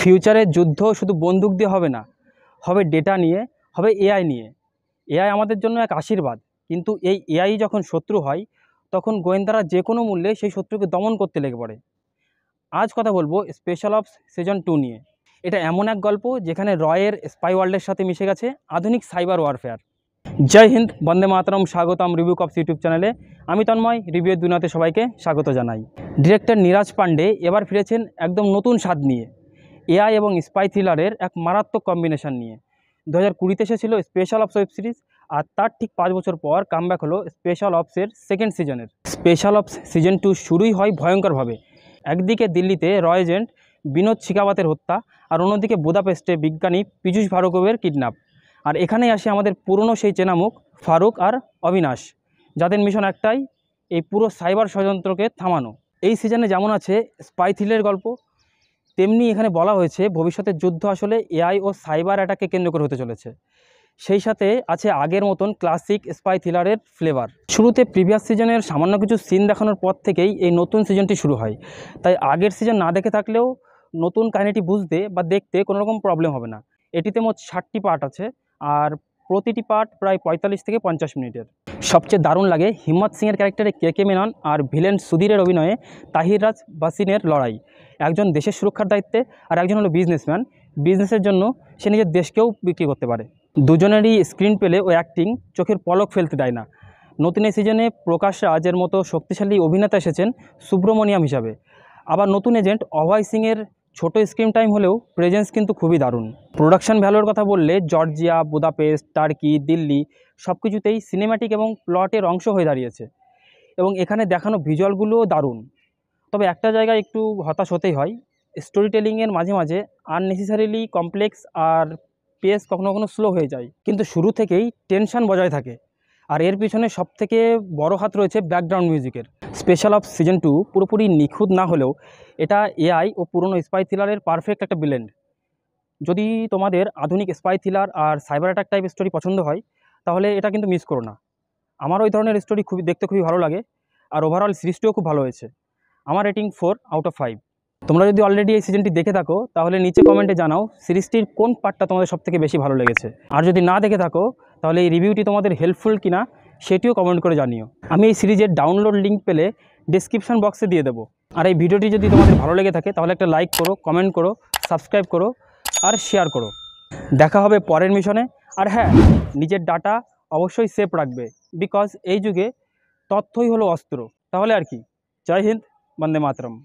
ফিউচারে যুদ্ধ শুধু বন্দুক দিয়ে হবে না, হবে ডেটা নিয়ে, হবে এআই নিয়ে। এআই আমাদের জন্য এক আশীর্বাদ, কিন্তু এই এআই যখন শত্রু হয় তখন গোয়েন্দারা যে কোনো মূল্যে সেই শত্রুকে দমন করতে লেগে পড়ে। আজ কথা বলবো স্পেশাল অপস সিজন 2 নিয়ে। এটা এমন এক গল্প যেখানে রয়ের স্পাই ওয়ার্ল্ডের সাথে মিশে গেছে আধুনিক সাইবার ওয়ারফেয়ার। জয় হিন্দ, বন্দে মাতরম, স্বাগতম রিভিউ কপস ইউটিউব চ্যানেলে। আমি তন্ময়, রিভিউ দুনিয়াতে সবাইকে স্বাগত জানাই। ডিরেক্টর নীরাজ পান্ডে এবার ফিরেছেন একদম নতুন স্বাদ নিয়ে, এআই এবং স্পাই থ্রিলারের এক মারাত্মক কম্বিনেশন নিয়ে। 2020-তে এসেছিল স্পেশাল অপস ওয়েব সিরিজ, আর তার ঠিক 5 বছর পর কামব্যাক হলো স্পেশাল অপসের সেকেন্ড সিজনের। স্পেশাল অপস সিজন 2 শুরুই হয় ভয়ঙ্করভাবে। একদিকে দিল্লিতে রয় এজেন্ট বিনোদ শিকাওয়াতের হত্যা, আর অন্যদিকে বুদাপেস্টে বিজ্ঞানী পীযূষ ভার্গবের কিডন্যাপ। আর এখানেই আসে আমাদের পুরনো সেই চেনা মুখ ফারুক আর অবিনাশ, যাদের মিশন একটাই, এই পুরো সাইবার ষড়যন্ত্রকে থামানো। এই সিজনে যেমন আছে স্পাই থ্রিলারের গল্প, তেমনি এখানে বলা হয়েছে ভবিষ্যতের যুদ্ধ আসলে এআই ও সাইবার অ্যাটাককে কেন্দ্র করে হতে চলেছে। সেই সাথে আছে আগের মতন ক্লাসিক স্পাই থ্রিলারের ফ্লেভার। শুরুতে প্রিভিয়াস সিজনের সামান্য কিছু সিন দেখানোর পর থেকেই এই নতুন সিজনটি শুরু হয়, তাই আগের সিজন না দেখে থাকলেও নতুন কাহিনীটি বুঝতে বা দেখতে কোনো রকম প্রবলেম হবে না। এটিতে মোট 60টি পার্ট আছে, আর প্রতিটি পার্ট প্রায় 45 থেকে 50 মিনিটের। সবচেয়ে দারুণ লাগে হিম্মত সিংয়ের ক্যারেক্টারে কে মেনন আর ভিলেন সুধীরের অভিনয়ে তাহির রাজ বাসিনের লড়াই। একজন দেশের সুরক্ষার দায়িত্বে, আর একজন হলো বিজনেসম্যান। বিজনেসের জন্য সে নিজের দেশকেও বিক্রি করতে পারে। দুজনেরই স্ক্রিন পেলে ও অ্যাক্টিং চোখের পলক ফেলতে দেয় না। নতুন এই সিজনে প্রকাশ রাজের মতো শক্তিশালী অভিনেতা এসেছেন সুব্রমণিয়াম হিসাবে। আবার নতুন এজেন্ট অভয় সিংয়ের ছোট স্ক্রিন টাইম হলেও প্রেজেন্স কিন্তু খুবই দারুণ। প্রোডাকশন ভ্যালুর কথা বললে জর্জিয়া, বুদাপেস্ট, টার্কি, দিল্লি সব কিছুতেই সিনেম্যাটিক এবং প্লটের অংশ হয়ে দাঁড়িয়েছে, এবং এখানে দেখানো ভিজুয়ালগুলোও দারুণ। তবে একটা জায়গায় একটু হতাশ হতেই হয়, স্টোরি টেলিংয়ের মাঝে মাঝে আননেসেসারিলি কমপ্লেক্স আর পেস কখনো কখনো স্লো হয়ে যায়, কিন্তু শুরু থেকেই টেনশন বজায় থাকে। আর এর পিছনে সবথেকে বড় হাত রয়েছে ব্যাকগ্রাউন্ড মিউজিকের। স্পেশাল অপস সিজন 2 পুরোপুরি নিখুঁত না হলেও এটা এআই ও পুরনো স্পাই থ্রিলারের পারফেক্ট একটা ব্লেন্ড। যদি তোমাদের আধুনিক স্পাই থ্রিলার আর সাইবার অ্যাটাক টাইপ স্টোরি পছন্দ হয়, তাহলে এটা কিন্তু মিস করো না। আমার ওই ধরনের স্টোরি দেখতে খুবই ভালো লাগে, আর ওভারঅল সিরিজটিও খুব ভালো হয়েছে। আমার রেটিং 4 আউট অফ 5। তোমরা যদি অলরেডি এই সিজনটি দেখে থাকো, তাহলে নিচে কমেন্টে জানাও সিরিজটির কোন পার্টটা তোমাদের সবথেকে বেশি ভালো লেগেছে। আর যদি না দেখে থাকো, তাহলে এই রিভিউটি তোমাদের হেল্পফুল কিনা সেটিও কমেন্ট করে জানিও। আমি এই সিরিজের ডাউনলোড লিঙ্ক পেলে ডেসক্রিপশন বক্সে দিয়ে দেবো। আর এই ভিডিওটি যদি তোমাদের ভালো লেগে থাকে, তাহলে একটা লাইক করো, কমেন্ট করো, সাবস্ক্রাইব করো আর শেয়ার করো। দেখা হবে পরের মিশনে। আর হ্যাঁ, নিজের ডাটা অবশ্যই সেভ রাখবে, বিকজ এই যুগে তথ্যই হলো অস্ত্র। তাহলে আর কি, জয় হিন্দ, বন্দে মাতরম।